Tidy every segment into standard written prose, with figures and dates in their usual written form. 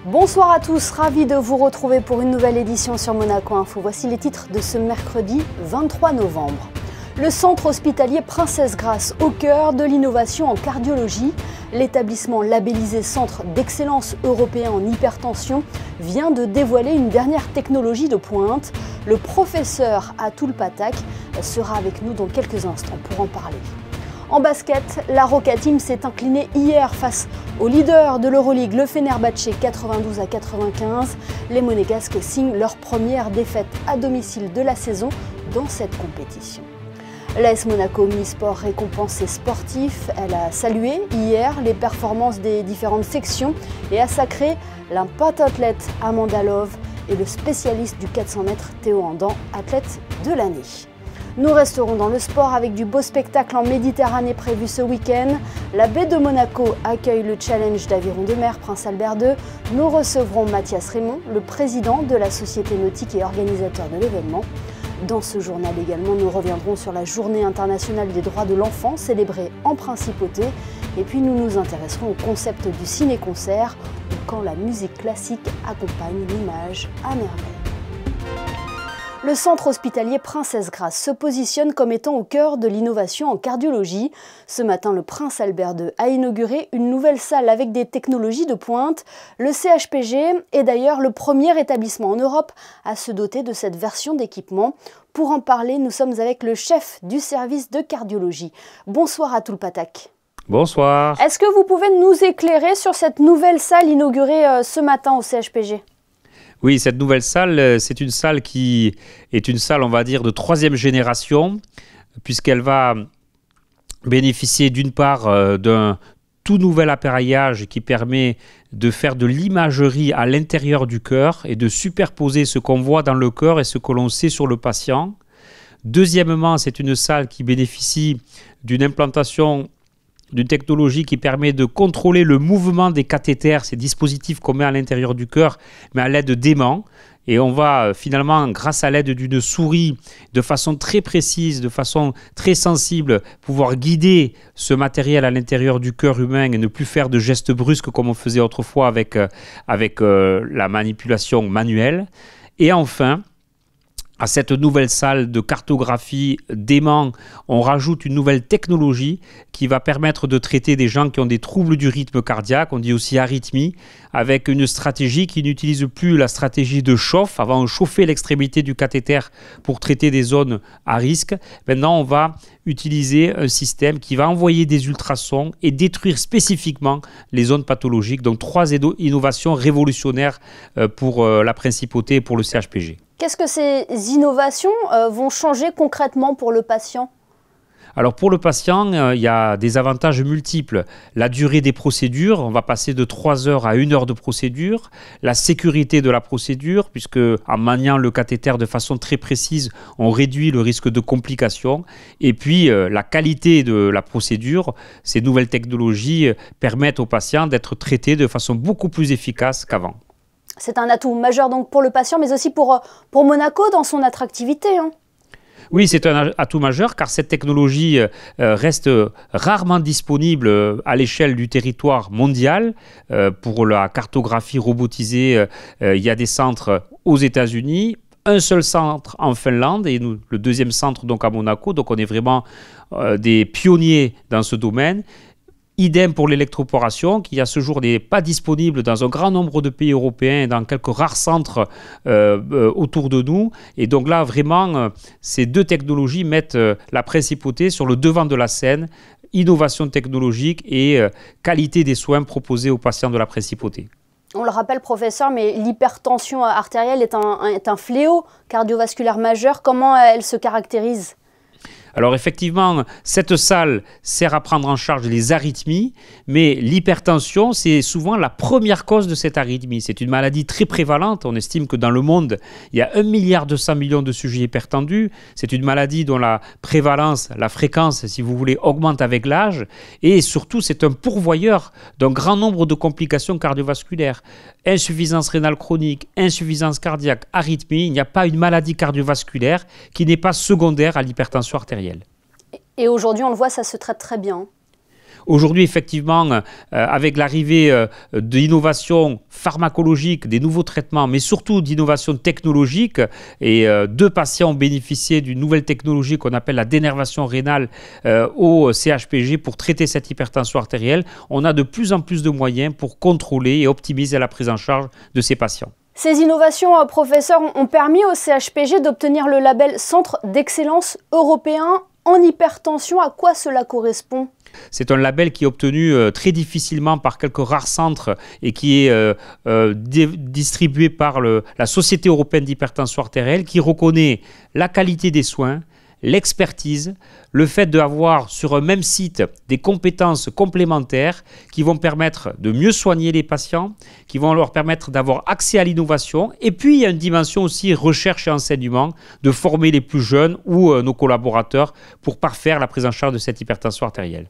Bonsoir à tous, ravi de vous retrouver pour une nouvelle édition sur Monaco Info. Voici les titres de ce mercredi 23 novembre. Le centre hospitalier Princesse Grace, au cœur de l'innovation en cardiologie. L'établissement labellisé Centre d'excellence européen en hypertension vient de dévoiler une dernière technologie de pointe. Le professeur Atul Pathak sera avec nous dans quelques instants pour en parler. En basket, la Roca Team s'est inclinée hier face au leader de l'Euroleague, le Fenerbahçe, 92-95. Les Monégasques signent leur première défaite à domicile de la saison dans cette compétition. L'AS Monaco Omnisport récompense ses sportifs. Elle a salué hier les performances des différentes sections et a sacré la pentathlète Amanda Love et le spécialiste du 400 mètres Théo Andan, athlète de l'année. Nous resterons dans le sport avec du beau spectacle en Méditerranée prévu ce week-end. La baie de Monaco accueille le challenge d'aviron de mer Prince Albert II. Nous recevrons Mathias Raymond, le président de la Société nautique et organisateur de l'événement. Dans ce journal également, nous reviendrons sur la Journée internationale des droits de l'enfant célébrée en principauté. Et puis nous nous intéresserons au concept du ciné-concert ou quand la musique classique accompagne l'image à merveille. Le centre hospitalier Princesse Grace se positionne comme étant au cœur de l'innovation en cardiologie. Ce matin, le Prince Albert II a inauguré une nouvelle salle avec des technologies de pointe. Le CHPG est d'ailleurs le premier établissement en Europe à se doter de cette version d'équipement. Pour en parler, nous sommes avec le chef du service de cardiologie. Bonsoir Atul Pathak. Bonsoir. Est-ce que vous pouvez nous éclairer sur cette nouvelle salle inaugurée ce matin au CHPG ? Oui, cette nouvelle salle, c'est une salle qui est une salle, on va dire, de troisième génération, puisqu'elle va bénéficier d'une part d'un tout nouvel appareillage qui permet de faire de l'imagerie à l'intérieur du cœur et de superposer ce qu'on voit dans le cœur et ce que l'on sait sur le patient. Deuxièmement, c'est une salle qui bénéficie d'une implantation d'une technologie qui permet de contrôler le mouvement des cathéters, ces dispositifs qu'on met à l'intérieur du cœur, mais à l'aide d'aimants. Et on va finalement, grâce à l'aide d'une souris, de façon très précise, de façon très sensible, pouvoir guider ce matériel à l'intérieur du cœur humain et ne plus faire de gestes brusques comme on faisait autrefois avec la manipulation manuelle. Et enfin, à cette nouvelle salle de cartographie d'aimants, on rajoute une nouvelle technologie qui va permettre de traiter des gens qui ont des troubles du rythme cardiaque, on dit aussi arythmie, avec une stratégie qui n'utilise plus la stratégie de chauffe. Avant, on chauffait l'extrémité du cathéter pour traiter des zones à risque. Maintenant, on va utiliser un système qui va envoyer des ultrasons et détruire spécifiquement les zones pathologiques. Donc, trois innovations révolutionnaires pour la principauté et pour le CHPG. Qu'est-ce que ces innovations vont changer concrètement pour le patient ? Alors pour le patient, il y a des avantages multiples. La durée des procédures, on va passer de 3 heures à 1 heure de procédure. La sécurité de la procédure, puisque en maniant le cathéter de façon très précise, on réduit le risque de complications. Et puis la qualité de la procédure, ces nouvelles technologies permettent aux patients d'être traités de façon beaucoup plus efficace qu'avant. C'est un atout majeur donc pour le patient, mais aussi pour Monaco dans son attractivité. Oui, c'est un atout majeur car cette technologie reste rarement disponible à l'échelle du territoire mondial. Pour la cartographie robotisée, il y a des centres aux États-Unis, un seul centre en Finlande et nous, le deuxième centre donc à Monaco. Donc on est vraiment des pionniers dans ce domaine. Idem pour l'électroporation, qui à ce jour n'est pas disponible dans un grand nombre de pays européens et dans quelques rares centres autour de nous. Et donc là, vraiment, ces deux technologies mettent la principauté sur le devant de la scène, innovation technologique et qualité des soins proposés aux patients de la principauté. On le rappelle, professeur, mais l'hypertension artérielle est un fléau cardiovasculaire majeur. Comment elle se caractérise ? Alors effectivement, cette salle sert à prendre en charge les arythmies, mais l'hypertension, c'est souvent la première cause de cette arythmie. C'est une maladie très prévalente. On estime que dans le monde, il y a 1,2 milliard de sujets hypertendus. C'est une maladie dont la prévalence, la fréquence, si vous voulez, augmente avec l'âge. Et surtout, c'est un pourvoyeur d'un grand nombre de complications cardiovasculaires. Insuffisance rénale chronique, insuffisance cardiaque, arythmie. Il n'y a pas une maladie cardiovasculaire qui n'est pas secondaire à l'hypertension artérielle. Et aujourd'hui, on le voit, ça se traite très bien. Aujourd'hui, effectivement, avec l'arrivée d'innovations pharmacologiques, des nouveaux traitements, mais surtout d'innovations technologiques, et 2 patients ont bénéficié d'une nouvelle technologie qu'on appelle la dénervation rénale au CHPG pour traiter cette hypertension artérielle, on a de plus en plus de moyens pour contrôler et optimiser la prise en charge de ces patients. Ces innovations, professeur, ont permis au CHPG d'obtenir le label Centre d'excellence européen en hypertension. À quoi cela correspond ? C'est un label qui est obtenu très difficilement par quelques rares centres et qui est distribué par la Société européenne d'hypertension artérielle, qui reconnaît la qualité des soins, l'expertise, le fait d'avoir sur un même site des compétences complémentaires qui vont permettre de mieux soigner les patients, qui vont leur permettre d'avoir accès à l'innovation. Et puis, il y a une dimension aussi recherche et enseignement, de former les plus jeunes ou nos collaborateurs pour parfaire la prise en charge de cette hypertension artérielle.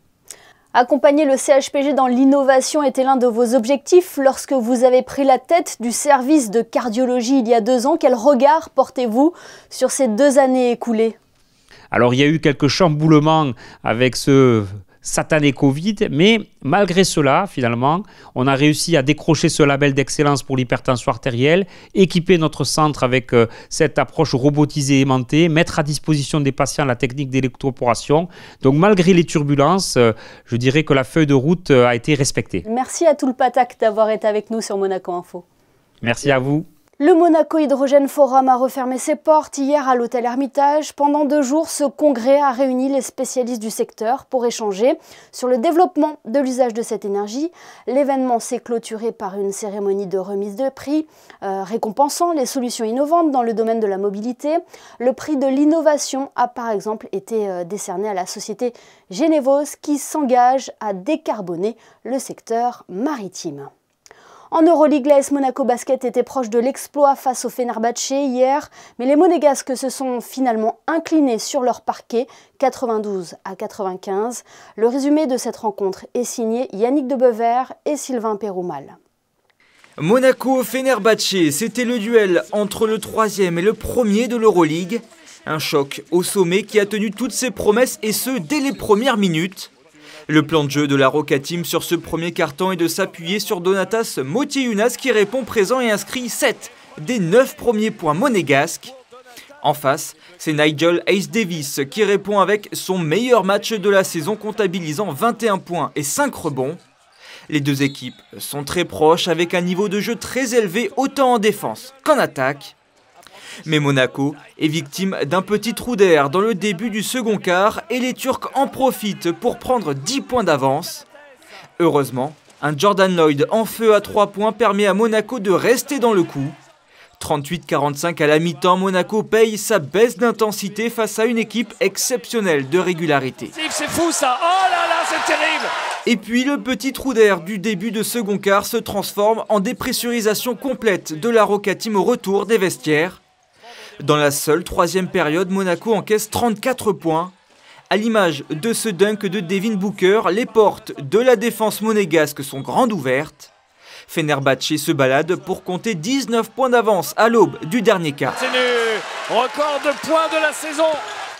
Accompagner le CHPG dans l'innovation était l'un de vos objectifs lorsque vous avez pris la tête du service de cardiologie il y a 2 ans. Quel regard portez-vous sur ces 2 années écoulées ? Alors, il y a eu quelques chamboulements avec ce satané Covid, mais malgré cela, finalement, on a réussi à décrocher ce label d'excellence pour l'hypertension artérielle, équiper notre centre avec cette approche robotisée aimantée, mettre à disposition des patients la technique d'électroporation. Donc, malgré les turbulences, je dirais que la feuille de route a été respectée. Merci à tout le Patac d'avoir été avec nous sur Monaco Info. Merci à vous. Le Monaco Hydrogène Forum a refermé ses portes hier à l'hôtel Hermitage. Pendant 2 jours, ce congrès a réuni les spécialistes du secteur pour échanger sur le développement de l'usage de cette énergie. L'événement s'est clôturé par une cérémonie de remise de prix récompensant les solutions innovantes dans le domaine de la mobilité. Le prix de l'innovation a par exemple été décerné à la société Genevoz qui s'engage à décarboner le secteur maritime. En Euroleague, l'AS Monaco Basket était proche de l'exploit face au Fenerbahçe hier, mais les Monégasques se sont finalement inclinés sur leur parquet, 92-95. Le résumé de cette rencontre est signé Yannick Debever et Sylvain Péroumal. Monaco-Fenerbahçe, c'était le duel entre le 3e et le 1er de l'Euroleague. Un choc au sommet qui a tenu toutes ses promesses et ce, dès les premières minutes. Le plan de jeu de la Roca Team sur ce premier quart-temps est de s'appuyer sur Donatas Motiejunas qui répond présent et inscrit 7 des 9 premiers points monégasques. En face, c'est Nigel Hayes-Davis qui répond avec son meilleur match de la saison comptabilisant 21 points et 5 rebonds. Les 2 équipes sont très proches avec un niveau de jeu très élevé autant en défense qu'en attaque. Mais Monaco est victime d'un petit trou d'air dans le début du second quart et les Turcs en profitent pour prendre 10 points d'avance. Heureusement, un Jordan Lloyd en feu à 3 points permet à Monaco de rester dans le coup. 38-45 à la mi-temps, Monaco paye sa baisse d'intensité face à une équipe exceptionnelle de régularité. C'est fou ça, oh là là, c'est terrible! Et puis le petit trou d'air du début de second quart se transforme en dépressurisation complète de la Roca Team au retour des vestiaires. Dans la seule 3e période, Monaco encaisse 34 points. À l'image de ce dunk de Devin Booker, les portes de la défense monégasque sont grandes ouvertes. Fenerbahçe se balade pour compter 19 points d'avance à l'aube du dernier quart. C'est le record de points de la saison.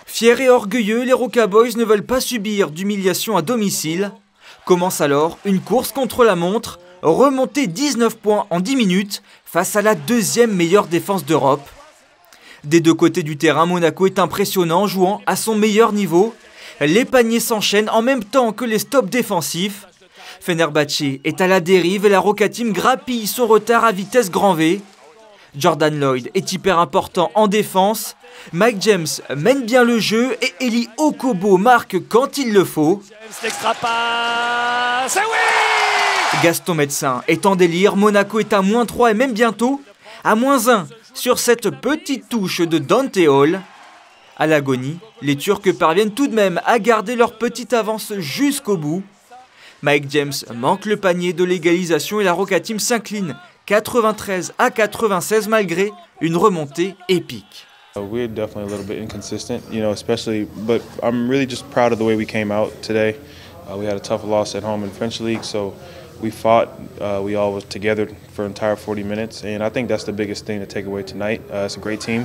Fiers et orgueilleux, les Roca Boys ne veulent pas subir d'humiliation à domicile. Commence alors une course contre la montre, remonter 19 points en 10 minutes face à la 2e meilleure défense d'Europe. Des 2 côtés du terrain, Monaco est impressionnant, jouant à son meilleur niveau. Les paniers s'enchaînent en même temps que les stops défensifs. Fenerbahçe est à la dérive et la Roca Team grappille son retard à vitesse grand V. Jordan Lloyd est hyper important en défense. Mike James mène bien le jeu et Eli Okobo marque quand il le faut. L'extra passe, oui! Gaston Médecin est en délire, Monaco est à -3 et même bientôt à -1 sur cette petite touche de Dante Hall. À l'agonie, les Turcs parviennent tout de même à garder leur petite avance jusqu'au bout. Mike James manque le panier de l'égalisation et la Roca Team s'incline 93-96 malgré une remontée épique. We're definitely a little bit inconsistent, especially, but I'm really just proud of the way we came out today. We had a tough loss at home in French League, so We fought. We all was together for entire 40 minutes, and I think that's the biggest thing to take away tonight. It's a great team,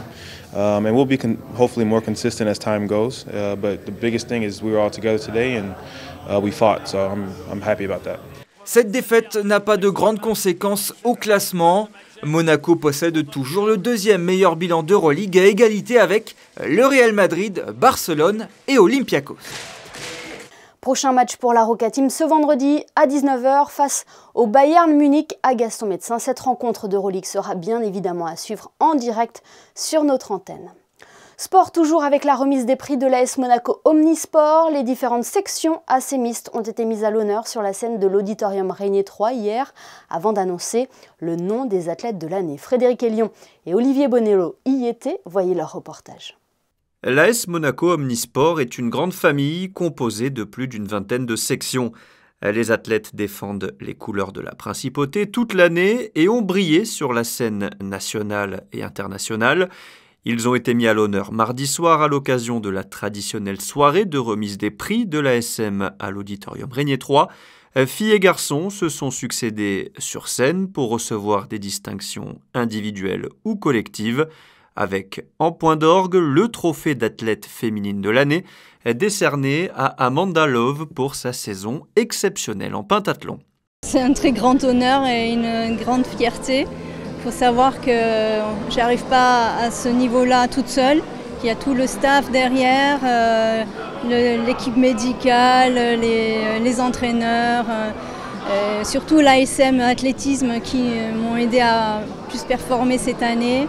and we'll be hopefully more consistent as time goes. But the biggest thing is we were all together today, and we fought. So I'm happy about that. Cette défaite n'a pas de grandes conséquences au classement. Monaco possède toujours le deuxième meilleur bilan d'Euroleague à égalité avec le Real Madrid, Barcelone et Olympiakos. Prochain match pour la Roca Team ce vendredi à 19 h face au Bayern Munich à Gaston Médecin. Cette rencontre d'Euroleague sera bien évidemment à suivre en direct sur notre antenne. Sport toujours avec la remise des prix de l'AS Monaco Omnisport. Les différentes sections assez mixtes ont été mises à l'honneur sur la scène de l'Auditorium Régnier 3 hier, avant d'annoncer le nom des athlètes de l'année. Frédéric Elion et Olivier Bonello y étaient, voyez leur reportage. L'AS Monaco Omnisport est une grande famille composée de plus d'une vingtaine de sections. Les athlètes défendent les couleurs de la principauté toute l'année et ont brillé sur la scène nationale et internationale. Ils ont été mis à l'honneur mardi soir à l'occasion de la traditionnelle soirée de remise des prix de l'ASM à l'Auditorium Régnier 3. Filles et garçons se sont succédés sur scène pour recevoir des distinctions individuelles ou collectives, avec en point d'orgue le trophée d'athlète féminine de l'année, décerné à Amanda Love pour sa saison exceptionnelle en pentathlon. C'est un très grand honneur et une grande fierté. Il faut savoir que je n'arrive pas à ce niveau-là toute seule. Il y a tout le staff derrière, l'équipe médicale, les entraîneurs, surtout l'ASM Athlétisme qui m'ont aidé à plus performer cette année.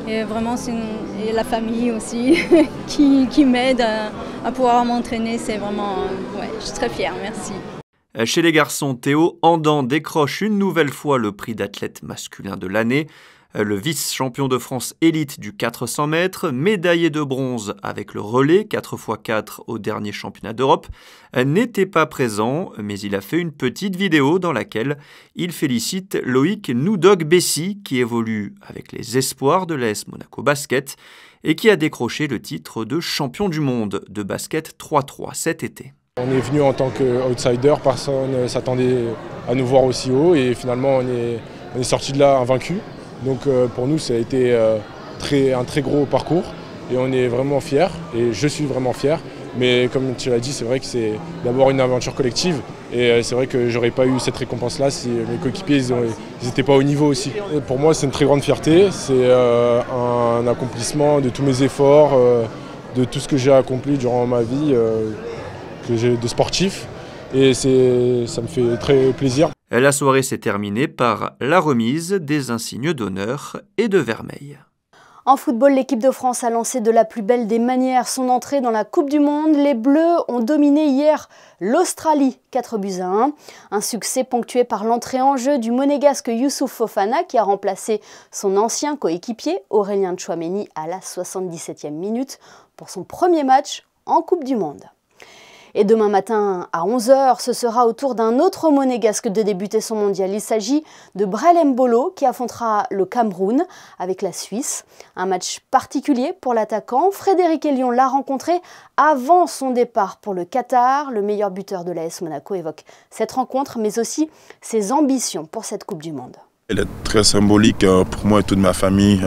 Et vraiment, et la famille aussi qui m'aide à pouvoir m'entraîner. C'est vraiment, je suis très fière, merci. Chez les garçons, Théo Andan décroche une nouvelle fois le prix d'athlète masculin de l'année. Le vice-champion de France élite du 400 mètres, médaillé de bronze avec le relais 4x4 au dernier championnat d'Europe, n'était pas présent, mais il a fait une petite vidéo dans laquelle il félicite Loïc Noudog-Bessy, qui évolue avec les espoirs de l'AS Monaco Basket et qui a décroché le titre de champion du monde de basket 3-3 cet été. On est venu en tant qu'outsider, personne ne s'attendait à nous voir aussi haut et finalement on est sorti de là invaincu. Donc pour nous ça a été un très gros parcours et on est vraiment fiers et je suis vraiment fier. Mais comme tu l'as dit, c'est vrai que c'est d'abord une aventure collective et c'est vrai que j'aurais pas eu cette récompense-là si mes coéquipiers n'étaient pas au niveau aussi. Et pour moi c'est une très grande fierté, c'est un accomplissement de tous mes efforts, de tout ce que j'ai accompli durant ma vie. De sportif et ça me fait très plaisir. La soirée s'est terminée par la remise des insignes d'honneur et de vermeil. En football, l'équipe de France a lancé de la plus belle des manières son entrée dans la Coupe du Monde. Les Bleus ont dominé hier l'Australie 4-1. Un succès ponctué par l'entrée en jeu du monégasque Youssouf Fofana qui a remplacé son ancien coéquipier Aurélien Tchouaméni à la 77e minute pour son premier match en Coupe du Monde. Et demain matin à 11 h, ce sera au tour d'un autre monégasque de débuter son mondial. Il s'agit de Brel Mbolo qui affrontera le Cameroun avec la Suisse. Un match particulier pour l'attaquant. Frédéric Elion l'a rencontré avant son départ pour le Qatar. Le meilleur buteur de l'AS Monaco évoque cette rencontre, mais aussi ses ambitions pour cette Coupe du Monde. Elle est très symbolique pour moi et toute ma famille.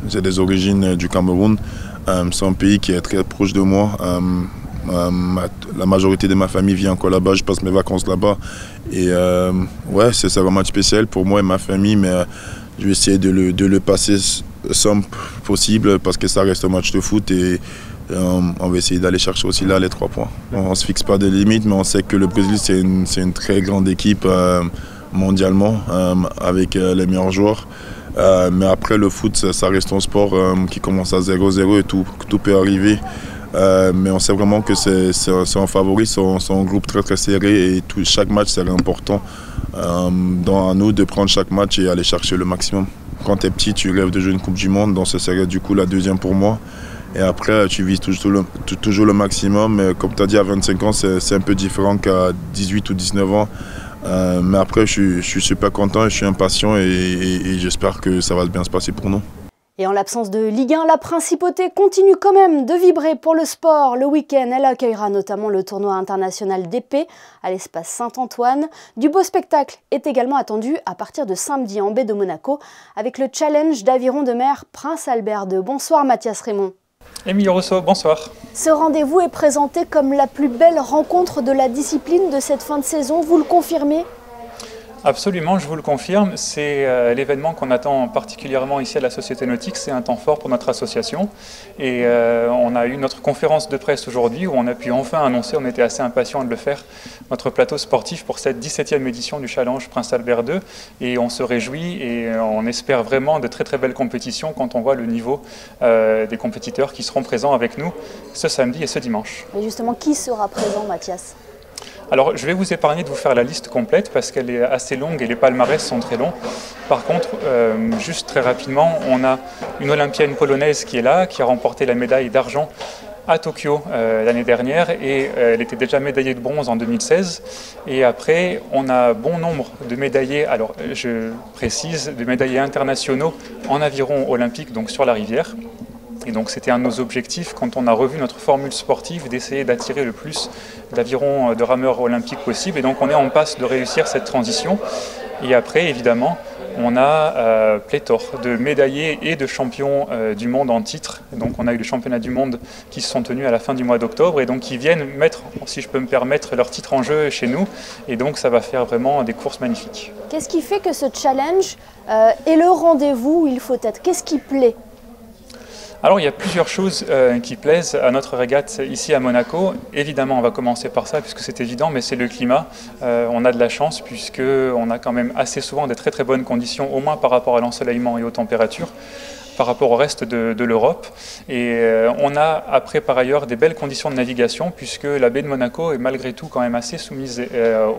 J'ai des origines du Cameroun. C'est un pays qui est très proche de moi. La majorité de ma famille vit encore là-bas, je passe mes vacances là-bas. Et ouais, c'est un match spécial pour moi et ma famille, mais je vais essayer de le passer simple possible parce que ça reste un match de foot et on va essayer d'aller chercher aussi là les 3 points. On ne se fixe pas de limites, mais on sait que le Brésil c'est une très grande équipe mondialement avec les meilleurs joueurs. Mais après le foot, ça reste un sport qui commence à 0-0 et tout peut arriver. Mais on sait vraiment que c'est un favori, c'est un groupe très très serré et chaque match c'est important. À nous de prendre chaque match et aller chercher le maximum. Quand tu es petit, tu rêves de jouer une Coupe du Monde, donc ce serait du coup la deuxième pour moi. Et après, tu vises toujours le maximum. Mais comme tu as dit, à 25 ans, c'est un peu différent qu'à 18 ou 19 ans. Mais après, je suis super content et je suis impatient et j'espère que ça va bien se passer pour nous. Et en l'absence de Ligue 1, la Principauté continue quand même de vibrer pour le sport. Le week-end, elle accueillera notamment le tournoi international d'épée à l'espace Saint-Antoine. Du beau spectacle est également attendu à partir de samedi en baie de Monaco avec le challenge d'aviron de mer Prince Albert II. Bonsoir Mathias Raymond. Émilie Rousseau, bonsoir. Ce rendez-vous est présenté comme la plus belle rencontre de la discipline de cette fin de saison. Vous le confirmez ? Absolument, je vous le confirme. C'est l'événement qu'on attend particulièrement ici à la Société Nautique. C'est un temps fort pour notre association. Et on a eu notre conférence de presse aujourd'hui où on a pu enfin annoncer, on était assez impatients de le faire, notre plateau sportif pour cette 17e édition du Challenge Prince Albert II. Et on se réjouit et on espère vraiment de très très belles compétitions quand on voit le niveau des compétiteurs qui seront présents avec nous ce samedi et ce dimanche. Et justement, qui sera présent, Mathias ? Alors, je vais vous épargner de vous faire la liste complète parce qu'elle est assez longue et les palmarès sont très longs. Par contre, juste très rapidement, on a une olympienne polonaise qui est là, qui a remporté la médaille d'argent à Tokyo l'année dernière et elle était déjà médaillée de bronze en 2016. Et après, on a bon nombre de médaillés, alors je précise, de médaillés internationaux en aviron olympique, donc sur la rivière. Et donc c'était un de nos objectifs quand on a revu notre formule sportive d'essayer d'attirer le plus d'avirons de rameurs olympiques possible. Et donc on est en passe de réussir cette transition. Et après évidemment on a pléthore de médaillés et de champions du monde en titre. Donc on a eu les championnats du monde qui se sont tenus à la fin du mois d'octobre et donc qui viennent mettre, si je peux me permettre, leur titre en jeu chez nous. Et donc ça va faire vraiment des courses magnifiques. Qu'est-ce qui fait que ce challenge est le rendez-vous où il faut être ? Qu'est-ce qui plaît ? Alors il y a plusieurs choses qui plaisent à notre régate ici à Monaco. Évidemment on va commencer par ça puisque c'est évident, mais c'est le climat. On a de la chance puisqu'on a quand même assez souvent des très très bonnes conditions, au moins par rapport à l'ensoleillement et aux températures, par rapport au reste de l'Europe. Et on a après par ailleurs des belles conditions de navigation puisque la baie de Monaco est malgré tout quand même assez soumise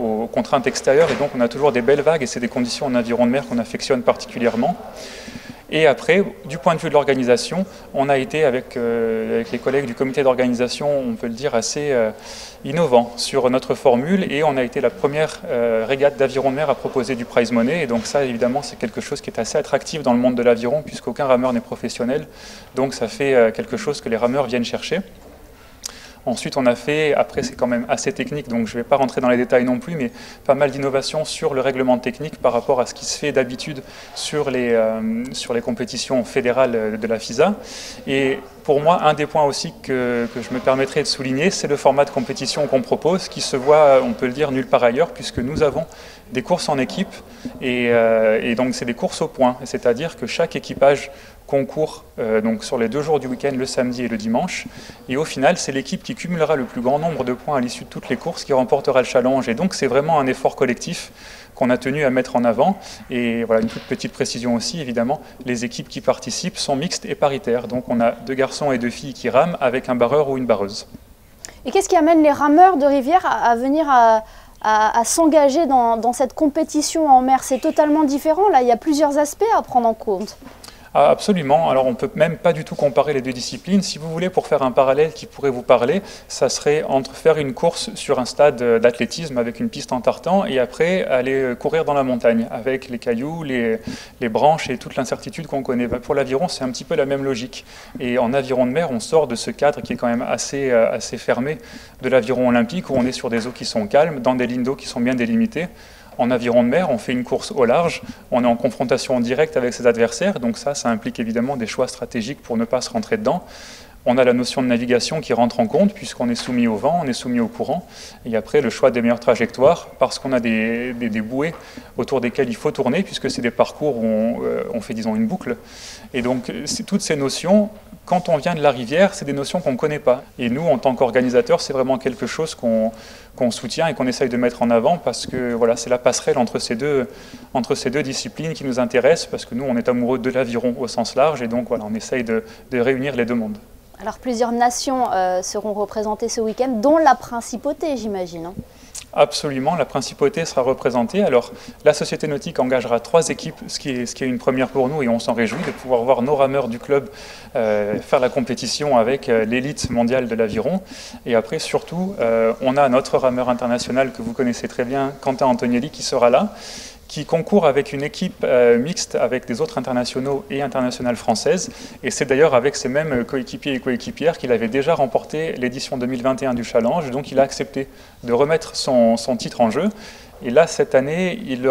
aux contraintes extérieures et donc on a toujours des belles vagues et c'est des conditions en aviron de mer qu'on affectionne particulièrement. Et après, du point de vue de l'organisation, on a été avec les collègues du comité d'organisation, on peut le dire, assez innovant sur notre formule et on a été la première régate d'aviron de mer à proposer du prize money. Et donc ça, évidemment, c'est quelque chose qui est assez attractif dans le monde de l'aviron puisqu'aucun rameur n'est professionnel. Donc ça fait quelque chose que les rameurs viennent chercher. Ensuite, on a fait, après c'est quand même assez technique, donc je ne vais pas rentrer dans les détails non plus, mais pas mal d'innovations sur le règlement technique par rapport à ce qui se fait d'habitude sur les compétitions fédérales de la FISA. Et pour moi, un des points aussi que je me permettrai de souligner, c'est le format de compétition qu'on propose, qui se voit, on peut le dire, nulle part ailleurs, puisque nous avons des courses en équipe, et donc c'est des courses au point, c'est-à-dire que chaque équipage concourt donc sur les 2 jours du week-end, le samedi et le dimanche. Et au final, c'est l'équipe qui cumulera le plus grand nombre de points à l'issue de toutes les courses qui remportera le challenge. Et donc, c'est vraiment un effort collectif qu'on a tenu à mettre en avant. Et voilà, une toute petite précision aussi, évidemment, les équipes qui participent sont mixtes et paritaires. Donc, on a 2 garçons et 2 filles qui rament avec un barreur ou une barreuse. Et qu'est-ce qui amène les rameurs de rivière à venir à s'engager dans cette compétition en mer? C'est totalement différent, là, il y a plusieurs aspects à prendre en compte. Absolument, alors on ne peut même pas du tout comparer les deux disciplines. Si vous voulez, pour faire un parallèle qui pourrait vous parler, ça serait entre faire une course sur un stade d'athlétisme avec une piste en tartan et après aller courir dans la montagne avec les cailloux, les branches et toute l'incertitude qu'on connaît. Pour l'aviron, c'est un petit peu la même logique. Et en aviron de mer, on sort de ce cadre qui est quand même assez fermé de l'aviron olympique où on est sur des eaux qui sont calmes, dans des lignes d'eau qui sont bien délimitées. En aviron de mer, on fait une course au large, on est en confrontation directe avec ses adversaires, donc ça implique évidemment des choix stratégiques pour ne pas se rentrer dedans. On a la notion de navigation qui rentre en compte puisqu'on est soumis au vent, on est soumis au courant. Et après, le choix des meilleures trajectoires parce qu'on a des bouées autour desquelles il faut tourner puisque c'est des parcours où on fait, disons, une boucle. Et donc, toutes ces notions, quand on vient de la rivière, c'est des notions qu'on ne connaît pas. Et nous, en tant qu'organisateurs, c'est vraiment quelque chose qu'on soutient et qu'on essaye de mettre en avant parce que voilà, c'est la passerelle entre ces deux disciplines qui nous intéressent parce que nous, on est amoureux de l'aviron au sens large et donc voilà, on essaye de réunir les deux mondes. Alors plusieurs nations seront représentées ce week-end, dont la Principauté, j'imagine. Hein. Absolument, la Principauté sera représentée. Alors, la Société Nautique engagera 3 équipes, ce qui est une première pour nous et on s'en réjouit de pouvoir voir nos rameurs du club faire la compétition avec l'élite mondiale de l'aviron. Et après, surtout, on a notre rameur international que vous connaissez très bien, Quentin Antonielli, qui sera là, qui concourt avec une équipe mixte avec des autres internationaux et internationales françaises. Et c'est d'ailleurs avec ces mêmes coéquipiers et coéquipières qu'il avait déjà remporté l'édition 2021 du Challenge. Donc il a accepté de remettre son titre en jeu. Et là, cette année, ils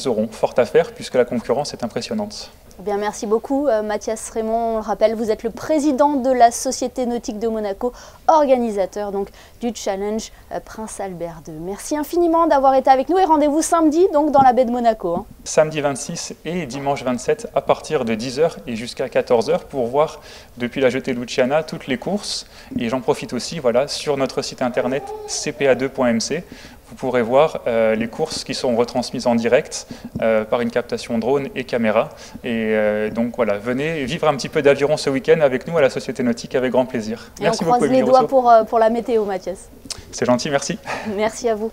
auront fort à faire puisque la concurrence est impressionnante. Bien, merci beaucoup Mathias Raymond. On le rappelle, vous êtes le président de la Société nautique de Monaco, organisateur donc du Challenge Prince Albert II. Merci infiniment d'avoir été avec nous et rendez-vous samedi donc dans la baie de Monaco. Samedi 26 et dimanche 27 à partir de 10h et jusqu'à 14h pour voir depuis la jetée Luciana toutes les courses. Et j'en profite aussi, voilà, sur notre site internet cpa2.mc. Vous pourrez voir les courses qui sont retransmises en direct par une captation drone et caméra. Et donc voilà, venez vivre un petit peu d'aviron ce week-end avec nous à la Société Nautique avec grand plaisir. Et merci beaucoup. On croise les doigts pour la météo, Mathias. C'est gentil, merci. Merci à vous.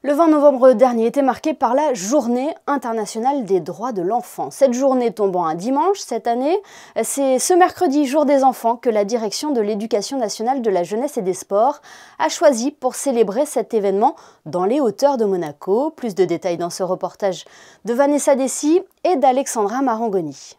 Le 20 novembre dernier était marqué par la Journée internationale des droits de l'enfant. Cette journée tombant un dimanche cette année, c'est ce mercredi, jour des enfants, que la direction de l'Éducation nationale de la jeunesse et des sports a choisi pour célébrer cet événement dans les hauteurs de Monaco. Plus de détails dans ce reportage de Vanessa Dessy et d'Alexandra Marangoni.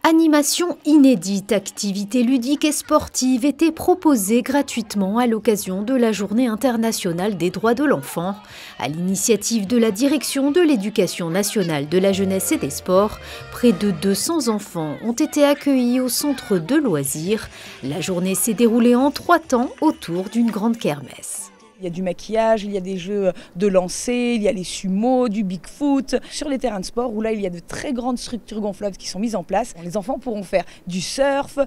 Animation inédite, activités ludiques et sportives étaient proposées gratuitement à l'occasion de la Journée internationale des droits de l'enfant. À l'initiative de la Direction de l'Éducation nationale de la jeunesse et des sports, près de 200 enfants ont été accueillis au centre de loisirs. La journée s'est déroulée en 3 temps autour d'une grande kermesse. Il y a du maquillage, il y a des jeux de lancer, il y a les sumo, du Bigfoot. Sur les terrains de sport, où là, il y a de très grandes structures gonflables qui sont mises en place. Les enfants pourront faire du surf,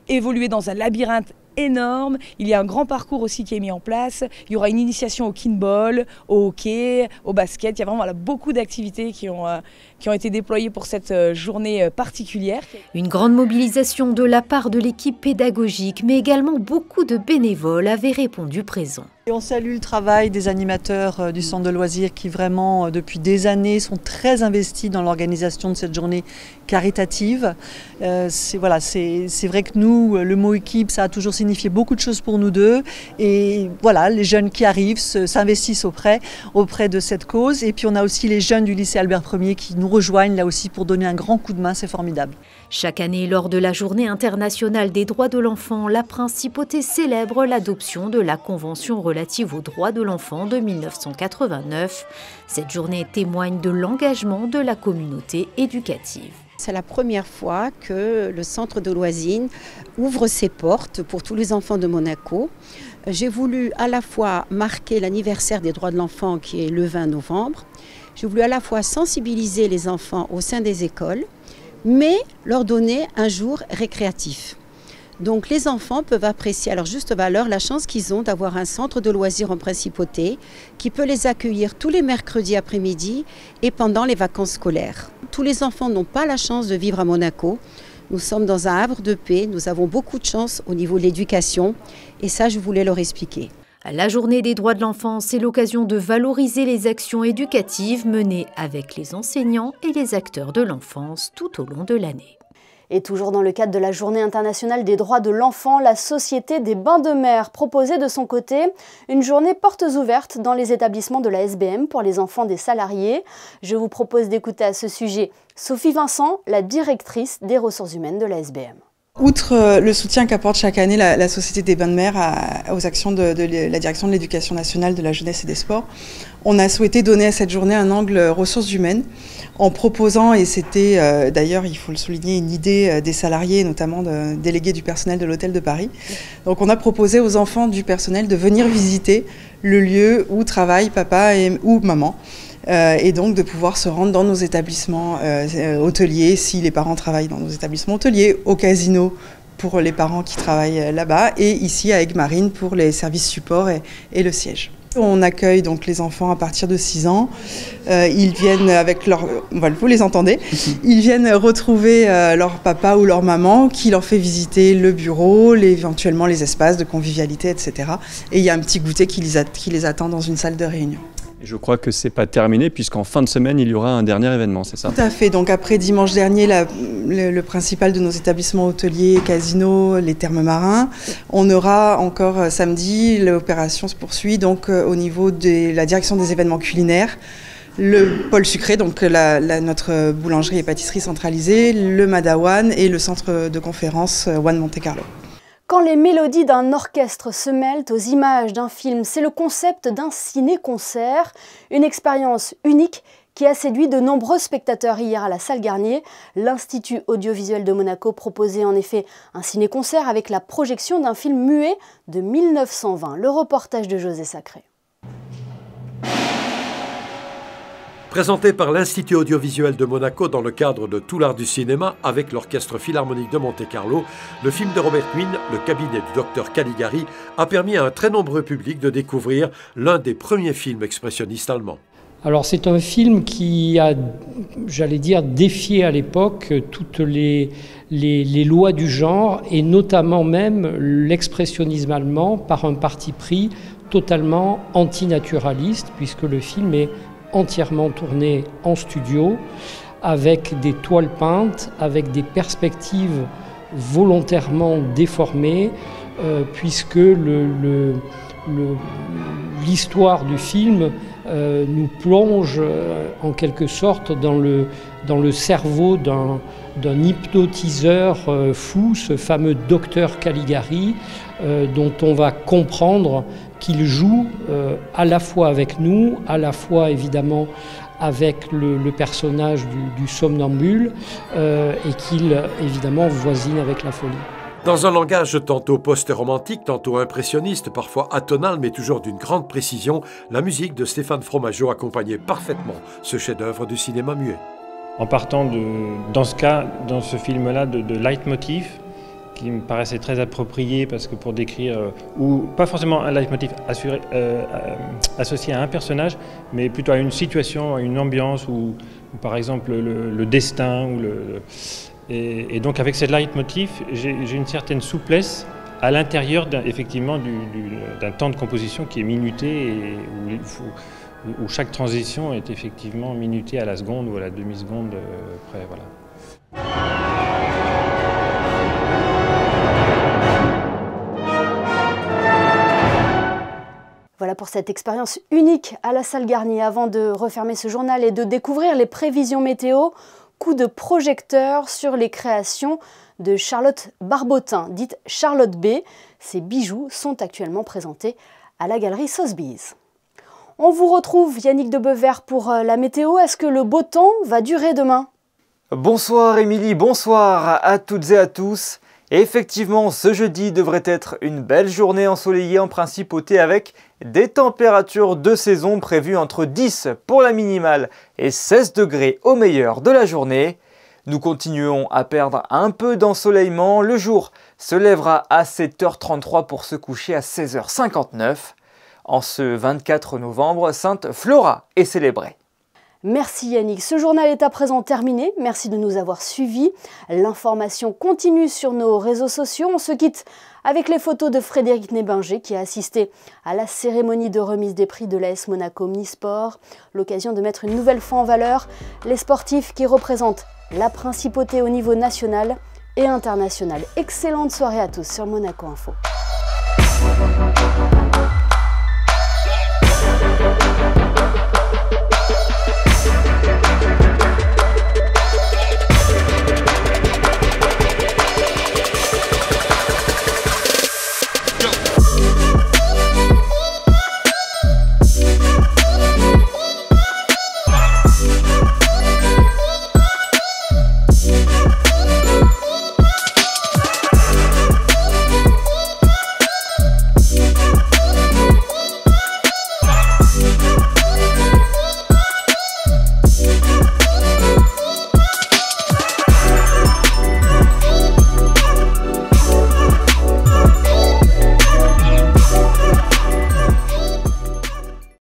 évoluer dans un labyrinthe énorme. Il y a un grand parcours aussi qui est mis en place. Il y aura une initiation au kinball, au hockey, au basket. Il y a vraiment beaucoup d'activités qui ont été déployées pour cette journée particulière. Une grande mobilisation de la part de l'équipe pédagogique, mais également beaucoup de bénévoles avaient répondu présents. Et on salue le travail des animateurs du centre de loisirs qui vraiment, depuis des années, sont très investis dans l'organisation de cette journée caritative. C'est vrai que nous, le mot équipe, ça a toujours signifié beaucoup de choses pour nous deux. Et voilà, les jeunes qui arrivent s'investissent auprès de cette cause. Et puis on a aussi les jeunes du lycée Albert Ier qui nous rejoignent là aussi pour donner un grand coup de main, c'est formidable. Chaque année, lors de la Journée internationale des droits de l'enfant, la Principauté célèbre l'adoption de la Convention relative aux droits de l'enfant de 1989. Cette journée témoigne de l'engagement de la communauté éducative. C'est la première fois que le centre de loisirs ouvre ses portes pour tous les enfants de Monaco. J'ai voulu à la fois marquer l'anniversaire des droits de l'enfant qui est le 20 novembre. J'ai voulu à la fois sensibiliser les enfants au sein des écoles, mais leur donner un jour récréatif. Donc les enfants peuvent apprécier à leur juste valeur la chance qu'ils ont d'avoir un centre de loisirs en Principauté qui peut les accueillir tous les mercredis après-midi et pendant les vacances scolaires. Tous les enfants n'ont pas la chance de vivre à Monaco. Nous sommes dans un havre de paix, nous avons beaucoup de chance au niveau de l'éducation et ça je voulais leur expliquer. La Journée des droits de l'enfant, c'est l'occasion de valoriser les actions éducatives menées avec les enseignants et les acteurs de l'enfance tout au long de l'année. Et toujours dans le cadre de la Journée internationale des droits de l'enfant, la Société des bains de mer proposait de son côté une journée portes ouvertes dans les établissements de la SBM pour les enfants des salariés. Je vous propose d'écouter à ce sujet Sophie Vincent, la directrice des ressources humaines de la SBM. Outre le soutien qu'apporte chaque année la Société des bains de mer aux actions de la Direction de l'Éducation nationale de la jeunesse et des sports, on a souhaité donner à cette journée un angle ressources humaines en proposant, et c'était d'ailleurs, il faut le souligner, une idée des salariés, notamment de délégués du personnel de l'Hôtel de Paris. Donc on a proposé aux enfants du personnel de venir visiter le lieu où travaille papa ou maman. Et donc de pouvoir se rendre dans nos établissements hôteliers, si les parents travaillent dans nos établissements hôteliers, au casino pour les parents qui travaillent là-bas, et ici à Aigues-Marines pour les services support et le siège. On accueille donc les enfants à partir de 6 ans. Ils viennent avec leur... vous les entendez. Ils viennent retrouver leur papa ou leur maman qui leur fait visiter le bureau, éventuellement les espaces de convivialité, etc. Et il y a un petit goûter qui les attend dans une salle de réunion. Je crois que ce n'est pas terminé puisqu'en fin de semaine, il y aura un dernier événement, c'est ça? Tout à fait. Donc après dimanche dernier, le principal de nos établissements hôteliers, casinos, les thermes marins, on aura encore samedi, l'opération se poursuit donc au niveau de la direction des événements culinaires. le pôle sucré, donc notre boulangerie et pâtisserie centralisée, le Madawan et le centre de conférence One Monte Carlo. Quand les mélodies d'un orchestre se mêlent aux images d'un film, c'est le concept d'un ciné-concert, une expérience unique qui a séduit de nombreux spectateurs hier à la salle Garnier. L'Institut audiovisuel de Monaco proposait en effet un ciné-concert avec la projection d'un film muet de 1920. Le reportage de José Sacré. Présenté par l'Institut audiovisuel de Monaco dans le cadre de Tout l'art du cinéma avec l'Orchestre Philharmonique de Monte-Carlo, le film de Robert Wiene, Le cabinet du docteur Caligari, a permis à un très nombreux public de découvrir l'un des premiers films expressionnistes allemands. Alors c'est un film qui a, j'allais dire, défié à l'époque toutes les lois du genre et notamment même l'expressionnisme allemand par un parti pris totalement antinaturaliste puisque le film est entièrement tourné en studio, avec des toiles peintes, avec des perspectives volontairement déformées, puisque l'histoire du film nous plonge en quelque sorte dans le cerveau d'un hypnotiseur fou, ce fameux docteur Caligari, dont on va comprendre qu'il joue à la fois avec nous, à la fois évidemment avec le personnage du somnambule et qu'il évidemment voisine avec la folie. Dans un langage tantôt post-romantique, tantôt impressionniste, parfois atonal, mais toujours d'une grande précision, la musique de Stéphane Fromageau accompagnait parfaitement ce chef-d'œuvre du cinéma muet. En partant dans ce film-là, de leitmotiv, qui me paraissait très approprié parce que pour décrire, ou pas forcément un leitmotiv associé à un personnage, mais plutôt à une situation, à une ambiance, ou par exemple le destin, ou et donc avec ce leitmotiv, j'ai une certaine souplesse à l'intérieur effectivement d'un temps de composition qui est minuté et où chaque transition est effectivement minutée à la seconde ou à la demi-seconde près. Voilà. Voilà pour cette expérience unique à la salle Garnier. Avant de refermer ce journal et de découvrir les prévisions météo, coup de projecteur sur les créations de Charlotte Barbotin, dite Charlotte B. Ces bijoux sont actuellement présentés à la galerie Sotheby's. On vous retrouve, Yannick Debevert, pour la météo. Est-ce que le beau temps va durer demain? Bonsoir Émilie, bonsoir à toutes et à tous. Et effectivement, ce jeudi devrait être une belle journée ensoleillée en principauté avec des températures de saison prévues entre 10 pour la minimale et 16 degrés au meilleur de la journée. Nous continuons à perdre un peu d'ensoleillement. Le jour se lèvera à 7h33 pour se coucher à 16h59. En ce 24 novembre, Sainte Flora est célébrée. Merci Yannick. Ce journal est à présent terminé. Merci de nous avoir suivis. L'information continue sur nos réseaux sociaux. On se quitte avec les photos de Frédéric Nébinger qui a assisté à la cérémonie de remise des prix de l'AS Monaco Omnisport. L'occasion de mettre une nouvelle fois en valeur les sportifs qui représentent la principauté au niveau national et international. Excellente soirée à tous sur Monaco Info.